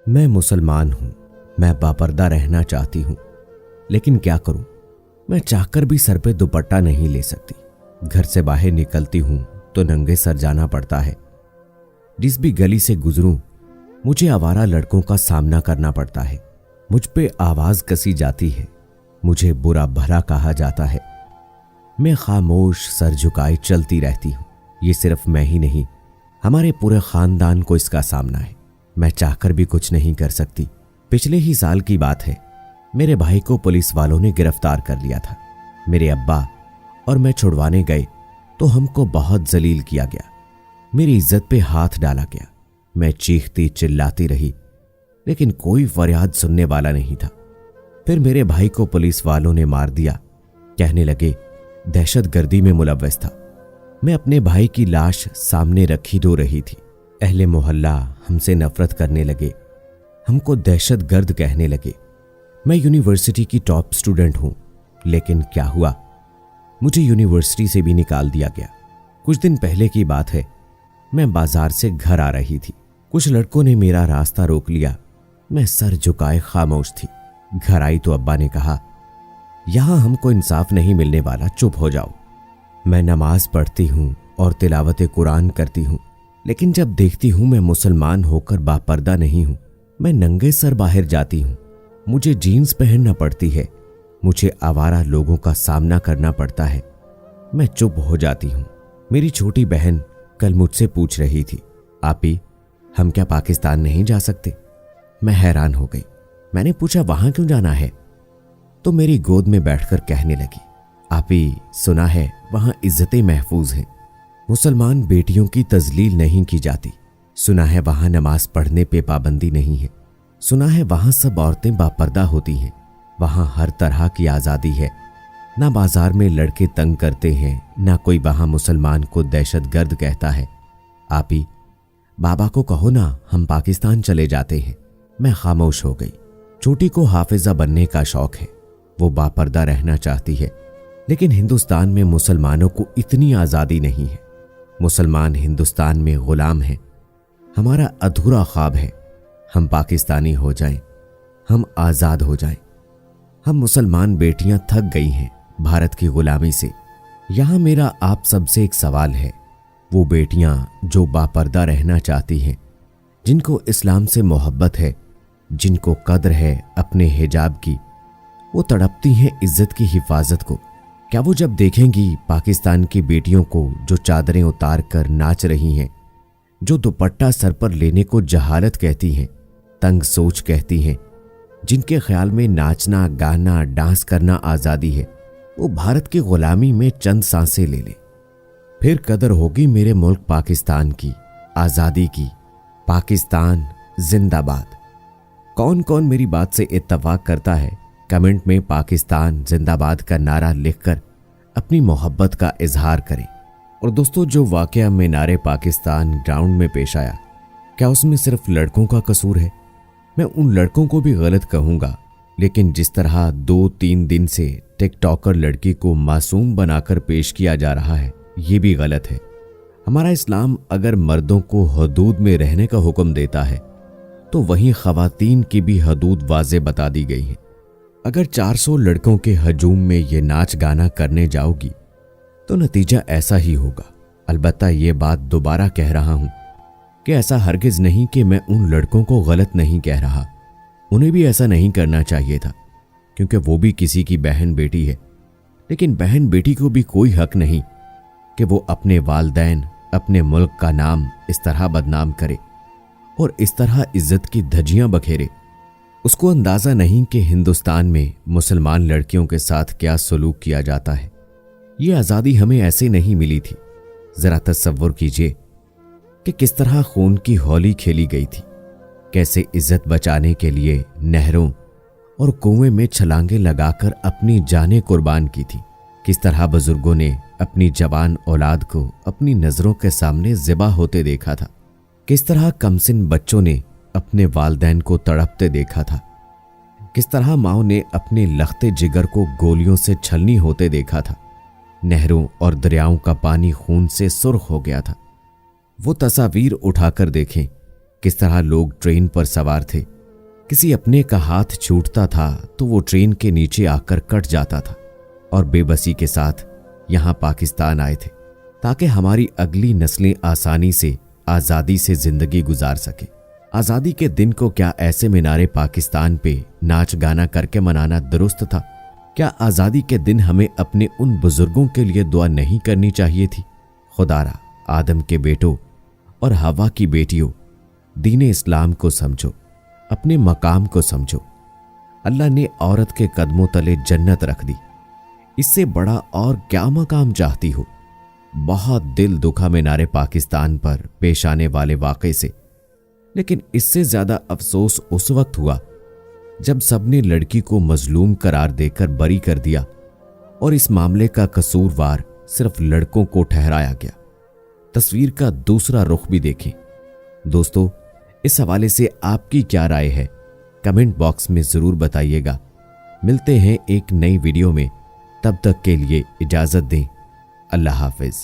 मैं मुसलमान हूं, मैं बापर्दा रहना चाहती हूं, लेकिन क्या करूं, मैं चाहकर भी सर पे दुपट्टा नहीं ले सकती। घर से बाहर निकलती हूं तो नंगे सर जाना पड़ता है। जिस भी गली से गुजरूं मुझे आवारा लड़कों का सामना करना पड़ता है। मुझ पे आवाज कसी जाती है, मुझे बुरा भला कहा जाता है। मैं खामोश सर झुकाए चलती रहती हूं। ये सिर्फ मैं ही नहीं, हमारे पूरे खानदान को इसका सामना है। मैं चाहकर भी कुछ नहीं कर सकती। पिछले ही साल की बात है, मेरे भाई को पुलिस वालों ने गिरफ्तार कर लिया था। मेरे अब्बा और मैं छुड़वाने गए तो हमको बहुत जलील किया गया। मेरी इज्जत पे हाथ डाला गया। मैं चीखती चिल्लाती रही, लेकिन कोई फरियाद सुनने वाला नहीं था। फिर मेरे भाई को पुलिस वालों ने मार दिया। कहने लगे दहशतगर्दी में मुलव्वस था। मैं अपने भाई की लाश सामने रखी रो रही थी। अहले मोहल्ला हमसे नफरत करने लगे, हमको दहशतगर्द कहने लगे। मैं यूनिवर्सिटी की टॉप स्टूडेंट हूं, लेकिन क्या हुआ, मुझे यूनिवर्सिटी से भी निकाल दिया गया। कुछ दिन पहले की बात है, मैं बाजार से घर आ रही थी। कुछ लड़कों ने मेरा रास्ता रोक लिया। मैं सर झुकाए खामोश थी। घर आई तो अब्बा ने कहा, यहां हमको इंसाफ नहीं मिलने वाला, चुप हो जाओ। मैं नमाज पढ़ती हूं और तिलावत कुरान करती हूं, लेकिन जब देखती हूं मैं मुसलमान होकर बापर्दा नहीं हूं, मैं नंगे सर बाहर जाती हूं, मुझे जीन्स पहनना पड़ती है, मुझे आवारा लोगों का सामना करना पड़ता है, मैं चुप हो जाती हूं। मेरी छोटी बहन कल मुझसे पूछ रही थी, आपी हम क्या पाकिस्तान नहीं जा सकते? मैं हैरान हो गई। मैंने पूछा वहां क्यों जाना है? तो मेरी गोद में बैठकर कहने लगी, आपी सुना है वहां इज्जतें महफूज हैं, मुसलमान बेटियों की तजलील नहीं की जाती। सुना है वहां नमाज पढ़ने पे पाबंदी नहीं है। सुना है वहां सब औरतें बापर्दा होती हैं। वहां हर तरह की आज़ादी है। ना बाजार में लड़के तंग करते हैं, ना कोई वहां मुसलमान को दहशतगर्द कहता है। आपी बाबा को कहो ना हम पाकिस्तान चले जाते हैं। मैं खामोश हो गई। छोटी को हाफिजा बनने का शौक है, वो बापर्दा रहना चाहती है, लेकिन हिंदुस्तान में मुसलमानों को इतनी आज़ादी नहीं है। मुसलमान हिंदुस्तान में गुलाम हैं। हमारा अधूरा ख्वाब है हम पाकिस्तानी हो जाएं, हम आज़ाद हो जाएं। हम मुसलमान बेटियां थक गई हैं भारत की गुलामी से। यहां मेरा आप सबसे एक सवाल है, वो बेटियां जो बापर्दा रहना चाहती हैं, जिनको इस्लाम से मोहब्बत है, जिनको कद्र है अपने हिजाब की, वो तड़पती हैं इज्जत की हिफाजत को। क्या वो जब देखेंगी पाकिस्तान की बेटियों को जो चादरें उतार कर नाच रही हैं, जो दुपट्टा सर पर लेने को जहालत कहती हैं, तंग सोच कहती हैं, जिनके ख्याल में नाचना गाना डांस करना आज़ादी है, वो भारत की गुलामी में चंद सांसें ले ले, फिर कदर होगी मेरे मुल्क पाकिस्तान की, आज़ादी की। पाकिस्तान जिंदाबाद। कौन कौन मेरी बात से इत्तफाक करता है? कमेंट में पाकिस्तान जिंदाबाद का नारा लिखकर अपनी मोहब्बत का इजहार करें। और दोस्तों, जो वाकया में नारे पाकिस्तान ग्राउंड में पेश आया, क्या उसमें सिर्फ लड़कों का कसूर है? मैं उन लड़कों को भी गलत कहूंगा, लेकिन जिस तरह 2-3 दिन से टिकटॉकर लड़की को मासूम बनाकर पेश किया जा रहा है, ये भी गलत है। हमारा इस्लाम अगर मर्दों को हदूद में रहने का हुक्म देता है, तो वहीं खवातीन की भी हदूद वाज़े बता दी गई है। अगर 400 लड़कों के हजूम में ये नाच गाना करने जाओगी तो नतीजा ऐसा ही होगा। अलबत्ता ये बात दोबारा कह रहा हूं कि ऐसा हरगिज नहीं कि मैं उन लड़कों को गलत नहीं कह रहा, उन्हें भी ऐसा नहीं करना चाहिए था, क्योंकि वो भी किसी की बहन बेटी है। लेकिन बहन बेटी को भी कोई हक नहीं कि वो अपने वालदैन, अपने मुल्क का नाम इस तरह बदनाम करे और इस तरह इज्जत की धज्जियां बखेरे। उसको अंदाजा नहीं कि हिंदुस्तान में मुसलमान लड़कियों के साथ क्या सलूक किया जाता है। ये आज़ादी हमें ऐसे नहीं मिली थी। जरा तसव्वुर कीजिए कि किस तरह खून की होली खेली गई थी, कैसे इज्जत बचाने के लिए नहरों और कुएं में छलांगे लगाकर अपनी जानें कुर्बान की थी, किस तरह बुजुर्गों ने अपनी जवान औलाद को अपनी नजरों के सामने ज़िबा होते देखा था, किस तरह कमसिन बच्चों ने अपने वालदैन को तड़पते देखा था, किस तरह माओ ने अपने लखते जिगर को गोलियों से छलनी होते देखा था। नहरों और दरियाओं का पानी खून से सुर्ख हो गया था। वो तस्वीर उठाकर देखें किस तरह लोग ट्रेन पर सवार थे, किसी अपने का हाथ छूटता था तो वो ट्रेन के नीचे आकर कट जाता था और बेबसी के साथ यहां पाकिस्तान आए थे ताकि हमारी अगली नस्लें आसानी से आज़ादी से जिंदगी गुजार सके। आज़ादी के दिन को क्या ऐसे मीनारे पाकिस्तान पे नाच गाना करके मनाना दुरुस्त था? क्या आज़ादी के दिन हमें अपने उन बुजुर्गों के लिए दुआ नहीं करनी चाहिए थी? खुदारा आदम के बेटों और हवा की बेटियों, दीन इस्लाम को समझो, अपने मकाम को समझो। अल्लाह ने औरत के कदमों तले जन्नत रख दी, इससे बड़ा और क्या मकाम चाहती हो? बहुत दिल दुखा मीनारे पाकिस्तान पर पेश आने वाले वाक़े से, लेकिन इससे ज्यादा अफसोस उस वक्त हुआ जब सबने लड़की को मजलूम करार देकर बरी कर दिया और इस मामले का कसूरवार सिर्फ लड़कों को ठहराया गया। तस्वीर का दूसरा रुख भी देखें। दोस्तों, इस हवाले से आपकी क्या राय है? कमेंट बॉक्स में जरूर बताइएगा। मिलते हैं एक नई वीडियो में, तब तक के लिए इजाजत दें। अल्लाह हाफिज।